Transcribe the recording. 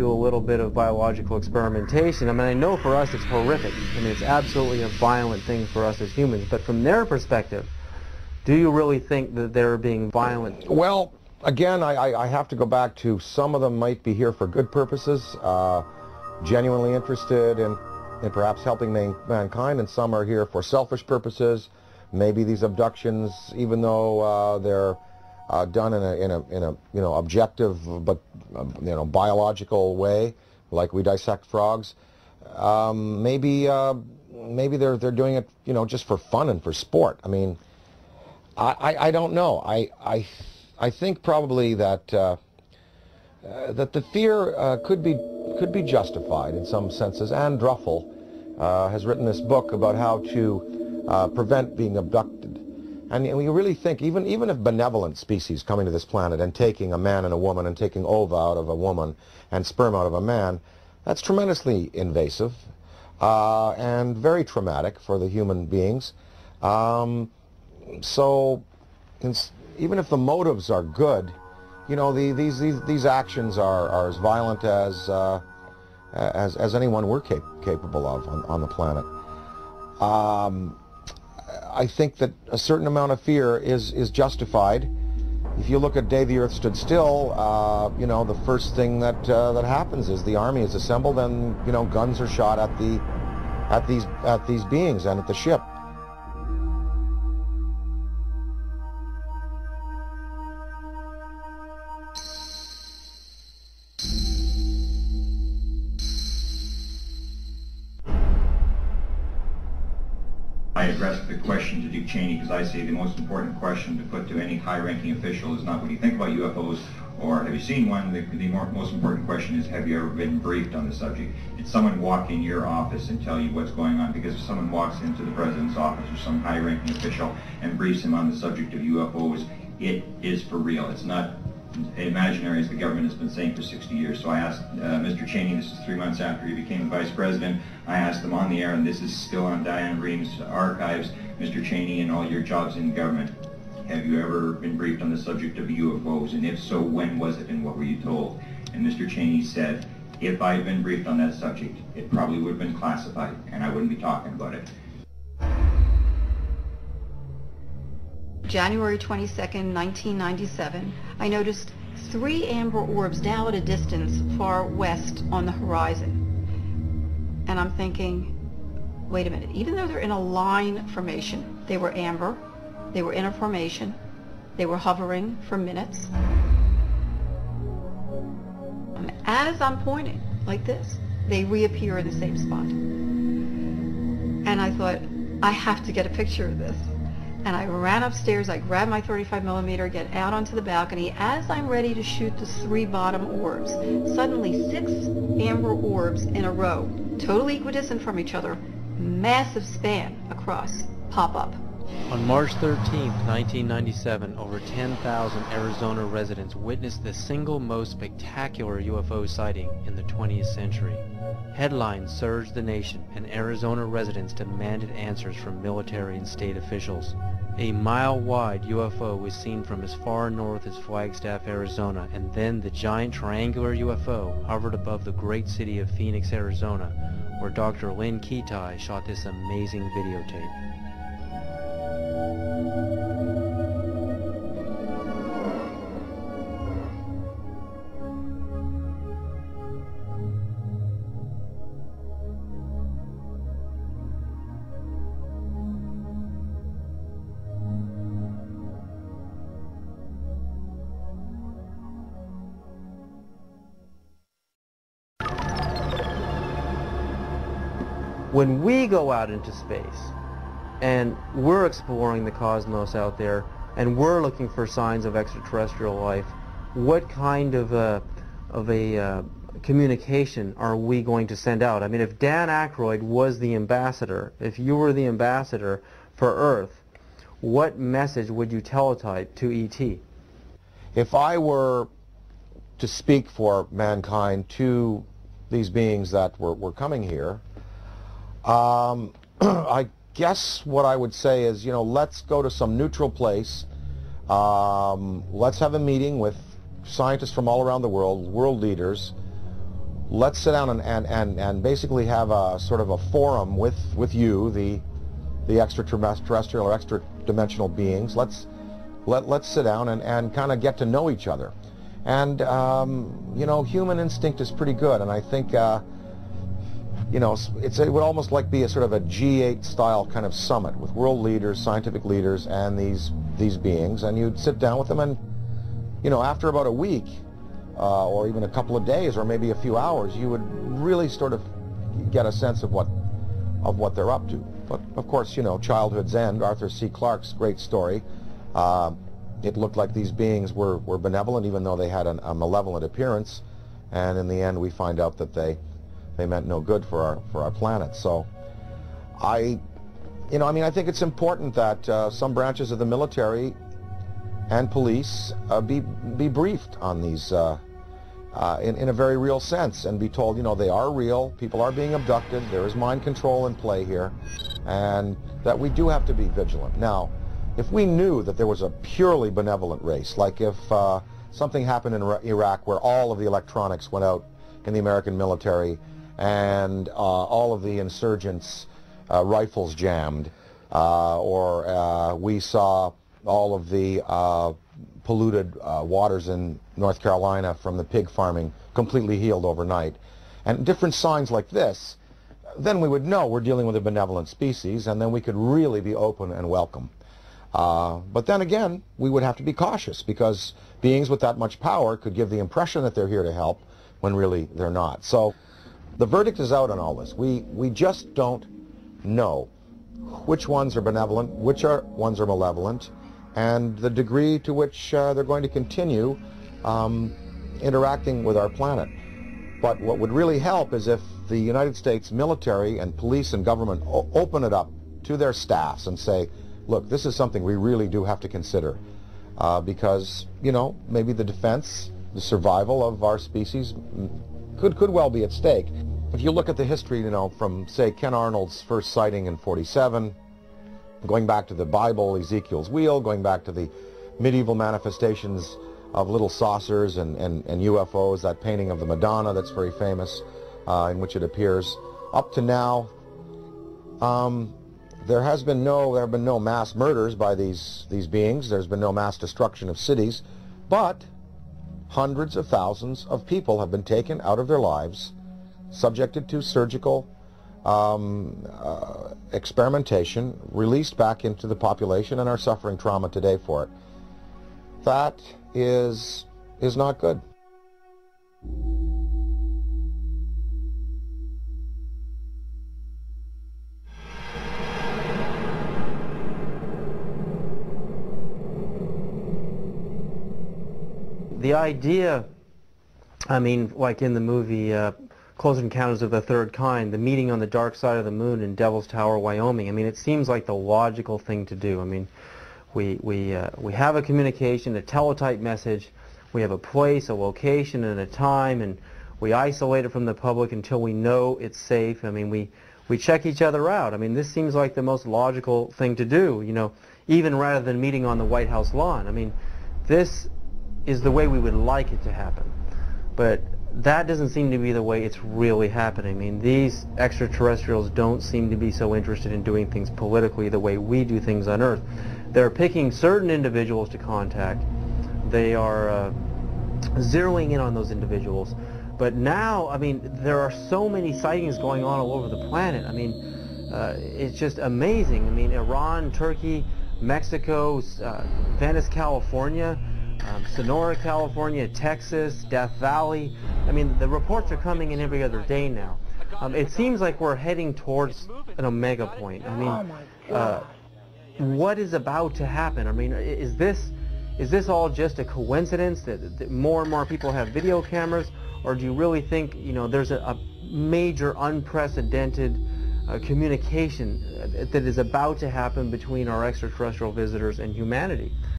do a little bit of biological experimentation. I mean, I know for us it's horrific. I mean, it's absolutely a violent thing for us as humans. But from their perspective, do you really think that they're being violent? Well, again, I have to go back to some of them might be here for good purposes, genuinely interested in perhaps helping mankind, and some are here for selfish purposes. Maybe these abductions, even though they're done in a objective but biological way, like we dissect frogs, maybe they're doing it just for fun and for sport. I mean, I don't know. I think probably that that the fear could be justified in some senses. Anne Druffel has written this book about how to prevent being abducted. And we really think, even if benevolent species coming to this planet and taking a man and a woman and taking ova out of a woman and sperm out of a man, that's tremendously invasive and very traumatic for the human beings. So even if the motives are good, these actions are as violent as anyone we're capable of on the planet. I think that a certain amount of fear is justified. If you look at Day the Earth Stood Still, the first thing that happens is the army is assembled and guns are shot at these beings and at the ship. I addressed the question to Dick Cheney because I say the most important question to put to any high-ranking official is not what do you think about UFOs or have you seen one. The most important question is, have you ever been briefed on the subject? Did someone walk in your office and tell you what's going on? Because if someone walks into the president's office or some high-ranking official and briefs him on the subject of UFOs, it is for real. It's not imaginary, as the government has been saying for 60 years. So I asked Mr. Cheney, this is 3 months after he became vice president, I asked him on the air, and this is still on Diane Ream's archives, Mr. Cheney, in all your jobs in government, have you ever been briefed on the subject of UFOs? And if so, when was it and what were you told? And Mr. Cheney said, if I had been briefed on that subject, it probably would have been classified and I wouldn't be talking about it. January 22nd, 1997, I noticed 3 amber orbs now at a distance far west on the horizon. And I'm thinking, wait a minute, even though they're in a line formation, they were amber, they were in a formation, they were hovering for minutes. And as I'm pointing like this, they reappear in the same spot. And I thought, I have to get a picture of this. And I ran upstairs, I grabbed my 35mm, get out onto the balcony. As I'm ready to shoot the 3 bottom orbs, suddenly 6 amber orbs in a row, totally equidistant from each other, massive span across, pop up. On March 13, 1997, over 10,000 Arizona residents witnessed the single most spectacular UFO sighting in the 20th century. Headlines surged the nation, and Arizona residents demanded answers from military and state officials. A mile-wide UFO was seen from as far north as Flagstaff, Arizona, and then the giant triangular UFO hovered above the great city of Phoenix, Arizona, where Dr. Lynn Ketai shot this amazing videotape. When we go out into space and we're exploring the cosmos out there and we're looking for signs of extraterrestrial life, what kind of a communication are we going to send out? I mean, if Dan Aykroyd was the ambassador, if you were the ambassador for Earth, what message would you teletype to ET? If I were to speak for mankind to these beings that were coming here, I guess what I would say is, let's go to some neutral place. Let's have a meeting with scientists from all around the world, world leaders. let's sit down and basically have a sort of a forum with you, the extraterrestrial or extra-dimensional beings. Let's sit down and kind of get to know each other. And you know, human instinct is pretty good, and I think you know, it would almost like be a sort of a G8 style kind of summit with world leaders, scientific leaders, and these beings, and you'd sit down with them, and you know, after about a week or even a couple of days or maybe a few hours, you would really sort of get a sense of what they're up to. But of course, you know, childhood's end, Arthur C. Clarke's great story. It looked like these beings were benevolent, even though they had a malevolent appearance, and in the end we find out that they meant no good for our planet. So I think it's important that some branches of the military and police be briefed on these in a very real sense, and be told, you know, they are real, people are being abducted, there is mind control in play here, and that we do have to be vigilant. Now, if we knew that there was a purely benevolent race, like if something happened in Iraq where all of the electronics went out in the American military and all of the insurgents' rifles jammed, or we saw all of the polluted waters in North Carolina from the pig farming completely healed overnight, and different signs like this, then we would know we're dealing with a benevolent species, and then we could really be open and welcome. But then again, we would have to be cautious, because beings with that much power could give the impression that they're here to help when really they're not. So the verdict is out on all this. We just don't know which ones are benevolent, which ones are malevolent, and the degree to which they're going to continue interacting with our planet. But what would really help is if the United States military and police and government open it up to their staffs and say, look, this is something we really do have to consider, because, you know, maybe the defense, the survival of our species could well be at stake. If you look at the history, you know, from, say, Ken Arnold's first sighting in '47, going back to the Bible, Ezekiel's wheel, going back to the medieval manifestations of little saucers and UFOs, that painting of the Madonna that's very famous, in which it appears, up to now, there have been no mass murders by these beings. There's been no mass destruction of cities, but hundreds of thousands of people have been taken out of their lives, subjected to surgical experimentation, released back into the population, and are suffering trauma today for it. That is not good. The idea, I mean, like in the movie Close Encounters of the Third Kind, the meeting on the dark side of the moon in Devil's Tower, Wyoming, I mean, it seems like the logical thing to do. I mean, we have a communication, a teletype message, we have a place, a location, and a time, and we isolate it from the public until we know it's safe. I mean, we check each other out. I mean, this seems like the most logical thing to do, you know, even rather than meeting on the White House lawn. I mean, this is the way we would like it to happen. But that doesn't seem to be the way it's really happening. I mean, these extraterrestrials don't seem to be so interested in doing things politically the way we do things on Earth. They're picking certain individuals to contact. They are zeroing in on those individuals. But now, I mean, there are so many sightings going on all over the planet. I mean, it's just amazing. I mean, Iran, Turkey, Mexico, Venice, California, Sonora, California, Texas, Death Valley. I mean, the reports are coming in every other day now. It seems like we're heading towards an omega point. I mean, what is about to happen? I mean, is this all just a coincidence that more and more people have video cameras, or do you really think, you know, there's a major unprecedented communication that is about to happen between our extraterrestrial visitors and humanity?